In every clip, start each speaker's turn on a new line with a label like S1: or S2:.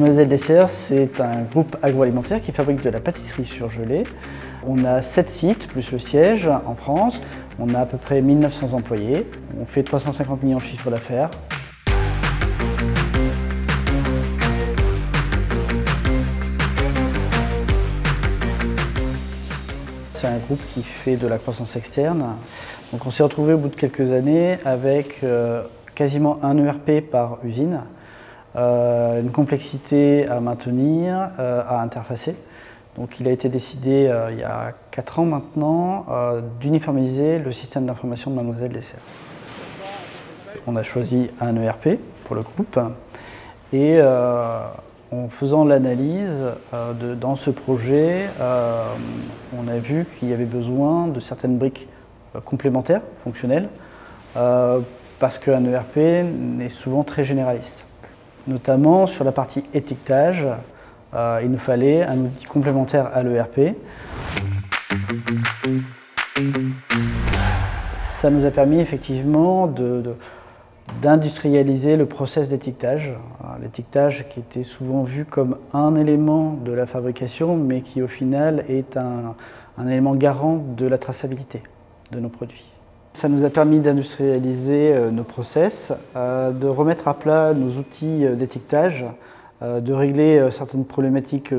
S1: Mademoiselle Dessert, c'est un groupe agroalimentaire qui fabrique de la pâtisserie surgelée. On a 7 sites, plus le siège en France. On a à peu près 1900 employés. On fait 350 millions de chiffre d'affaires. C'est un groupe qui fait de la croissance externe. Donc on s'est retrouvé au bout de quelques années avec quasiment un ERP par usine, une complexité à maintenir, à interfacer. Donc il a été décidé il y a 4 ans maintenant d'uniformiser le système d'information de Mademoiselle Dessert. On a choisi un ERP pour le groupe et en faisant l'analyse dans ce projet, on a vu qu'il y avait besoin de certaines briques complémentaires, fonctionnelles, parce qu'un ERP est souvent très généraliste. Notamment sur la partie étiquetage, il nous fallait un outil complémentaire à l'ERP. Ça nous a permis effectivement d'industrialiser le process d'étiquetage. L'étiquetage qui était souvent vu comme un élément de la fabrication, mais qui au final est un élément garant de la traçabilité de nos produits. Ça nous a permis d'industrialiser nos process, de remettre à plat nos outils d'étiquetage, de régler certaines problématiques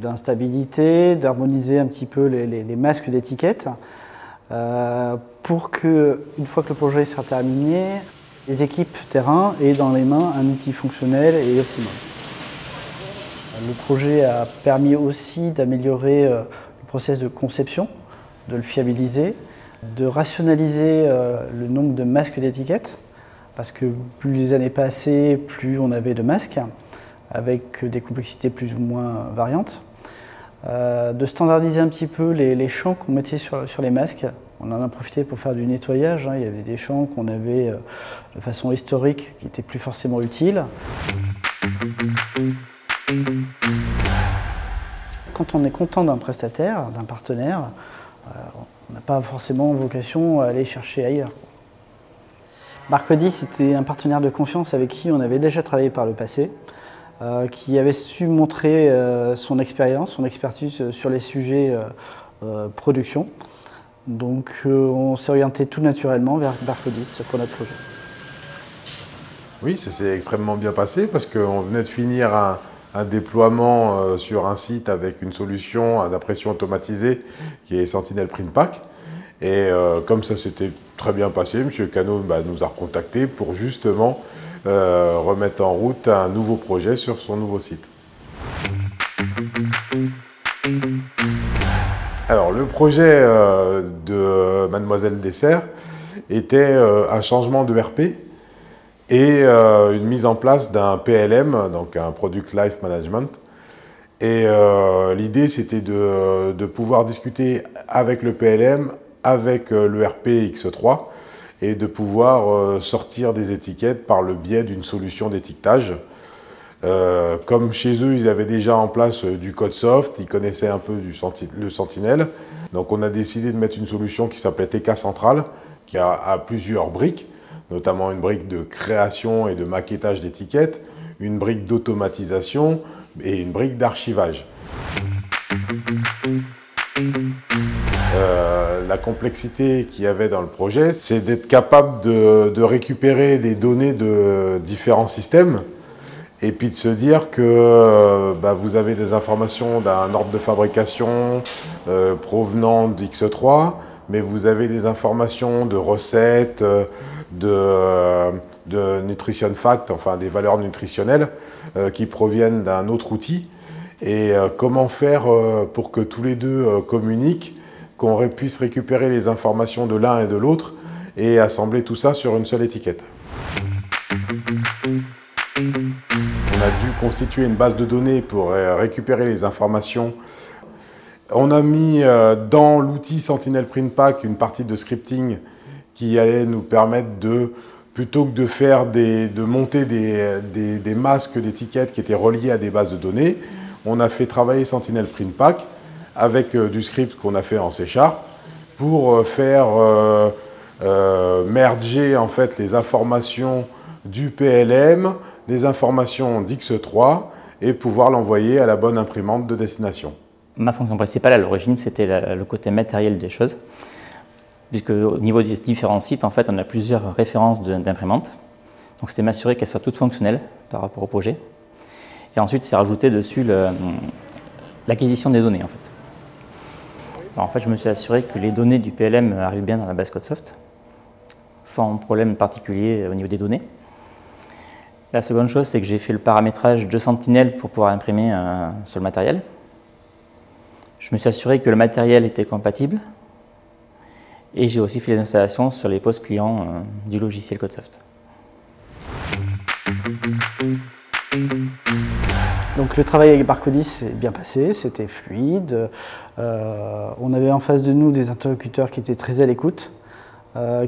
S1: d'instabilité, d'harmoniser un petit peu les masques d'étiquettes, pour que, une fois que le projet sera terminé, les équipes terrain aient dans les mains un outil fonctionnel et optimal. Le projet a permis aussi d'améliorer le process de conception, de le fiabiliser, de rationaliser le nombre de masques d'étiquettes, parce que plus les années passaient, plus on avait de masques, avec des complexités plus ou moins variantes. De standardiser un petit peu les champs qu'on mettait sur les masques. On en a profité pour faire du nettoyage. Il y avait des champs qu'on avait de façon historique qui n'étaient plus forcément utiles. Quand on est content d'un prestataire, d'un partenaire, on n'a pas forcément vocation à aller chercher ailleurs. Barcodis, c'était un partenaire de confiance avec qui on avait déjà travaillé par le passé, qui avait su montrer son expérience, son expertise sur les sujets production. Donc on s'est orienté tout naturellement vers Barcodis pour notre projet.
S2: Oui, ça s'est extrêmement bien passé parce qu'on venait de finir un déploiement sur un site avec une solution d'impression automatisée qui est Sentinel Print Pack. Et comme ça s'était très bien passé, M. Cano nous a recontactés pour justement remettre en route un nouveau projet sur son nouveau site. Alors le projet de Mademoiselle Dessert était un changement de RP et une mise en place d'un PLM, donc un Product Life Management. Et l'idée c'était de pouvoir discuter avec le PLM, avec l'ERP X3 et de pouvoir sortir des étiquettes par le biais d'une solution d'étiquetage. Comme chez eux, ils avaient déjà en place du code soft, ils connaissaient un peu le Sentinel. Donc on a décidé de mettre une solution qui s'appelait TK Central, qui a plusieurs briques, notamment une brique de création et de maquettage d'étiquettes, une brique d'automatisation et une brique d'archivage. La complexité qu'il y avait dans le projet, c'est d'être capable de récupérer des données de différents systèmes et puis de se dire que vous avez des informations d'un ordre de fabrication provenant d'X3, mais vous avez des informations de recettes, de nutrition fact, enfin des valeurs nutritionnelles qui proviennent d'un autre outil. Et comment faire pour que tous les deux communiquent, qu'on puisse récupérer les informations de l'un et de l'autre et assembler tout ça sur une seule étiquette. On a dû constituer une base de données pour récupérer les informations. On a mis dans l'outil Sentinel Print Pack une partie de scripting qui allait nous permettre de, plutôt que de monter des masques d'étiquettes qui étaient reliés à des bases de données, on a fait travailler Sentinel Print Pack avec du script qu'on a fait en C# pour faire merger en fait les informations du PLM, les informations d'X3 et pouvoir l'envoyer à la bonne imprimante de destination.
S3: Ma fonction principale à l'origine, c'était le côté matériel des choses, puisque au niveau des différents sites, en fait, on a plusieurs références d'imprimantes. Donc c'était m'assurer qu'elles soient toutes fonctionnelles par rapport au projet. Et ensuite, c'est rajouter dessus l'acquisition des données, en fait. Alors, en fait, je me suis assuré que les données du PLM arrivent bien dans la base CodeSoft, sans problème particulier au niveau des données. La seconde chose, c'est que j'ai fait le paramétrage de Sentinel pour pouvoir imprimer sur le matériel. Je me suis assuré que le matériel était compatible. Et j'ai aussi fait les installations sur les postes clients du logiciel CodeSoft.
S1: Donc le travail avec Barcodis s'est bien passé, c'était fluide. On avait en face de nous des interlocuteurs qui étaient très à l'écoute,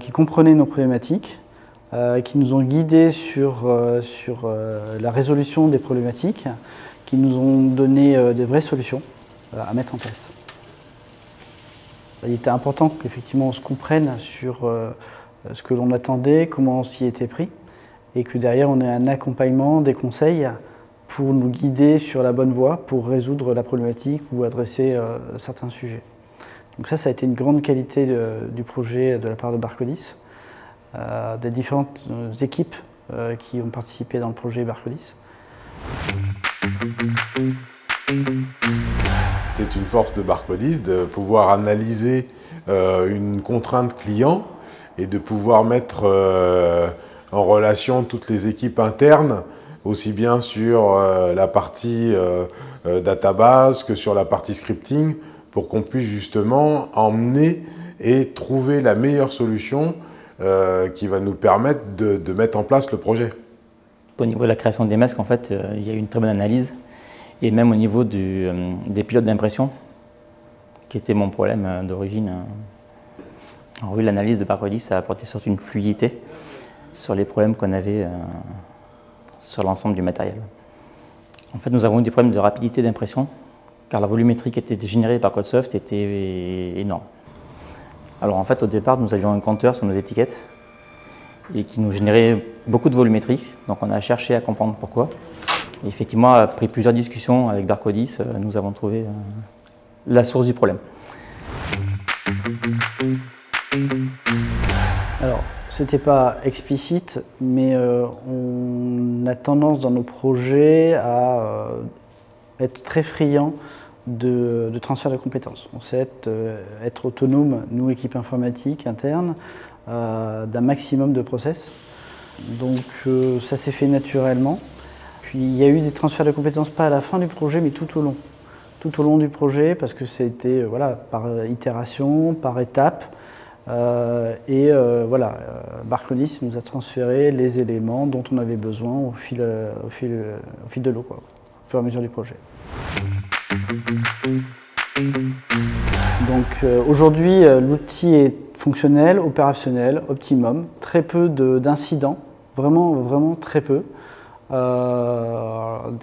S1: qui comprenaient nos problématiques, qui nous ont guidés sur la résolution des problématiques, qui nous ont donné des vraies solutions à mettre en place. Il était important qu'effectivement on se comprenne sur ce que l'on attendait, comment on s'y était pris, et que derrière on ait un accompagnement, des conseils pour nous guider sur la bonne voie, pour résoudre la problématique ou adresser certains sujets. Donc ça a été une grande qualité du projet de la part de Barcodis, des différentes équipes qui ont participé dans le projet Barcodis.
S2: C'est une force de Barcodis de pouvoir analyser une contrainte client et de pouvoir mettre en relation toutes les équipes internes, aussi bien sur la partie database que sur la partie scripting, pour qu'on puisse justement emmener et trouver la meilleure solution qui va nous permettre de mettre en place le projet.
S3: Au niveau de la création des masques, en fait, il y a eu une très bonne analyse. Et même au niveau des pilotes d'impression, qui était mon problème d'origine. Alors oui, l'analyse de Barcodis a apporté surtout une fluidité sur les problèmes qu'on avait sur l'ensemble du matériel. En fait, nous avons eu des problèmes de rapidité d'impression, car la volumétrie qui était générée par CodeSoft était énorme. Alors en fait, au départ, nous avions un compteur sur nos étiquettes et qui nous générait beaucoup de volumétrie, donc on a cherché à comprendre pourquoi. Et effectivement, après plusieurs discussions avec Barcodis, nous avons trouvé la source du problème.
S1: Alors, c'était pas explicite, mais on a tendance dans nos projets à être très friands de transfert de compétences. On sait être autonome, nous, équipe informatique interne, d'un maximum de process. Donc ça s'est fait naturellement. Puis il y a eu des transferts de compétences, pas à la fin du projet, mais tout au long du projet, parce que c'était voilà, par itération, par étape. Voilà, Barcodis nous a transféré les éléments dont on avait besoin au fil de l'eau, au fur et à mesure du projet. Donc aujourd'hui, l'outil est fonctionnel, opérationnel, optimum, très peu d'incidents, vraiment très peu.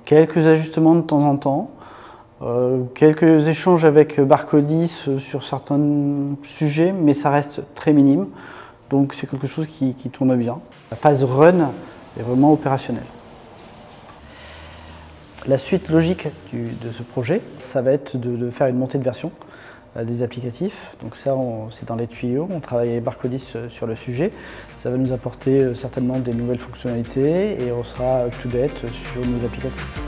S1: Quelques ajustements de temps en temps, quelques échanges avec Barcodis sur certains sujets, mais ça reste très minime, donc c'est quelque chose qui tourne bien. La phase run est vraiment opérationnelle. La suite logique de ce projet, ça va être de faire une montée de version des applicatifs. Donc ça, c'est dans les tuyaux, on travaille avec Barcodis sur le sujet. Ça va nous apporter certainement des nouvelles fonctionnalités et on sera up-to-date sur nos applicatifs.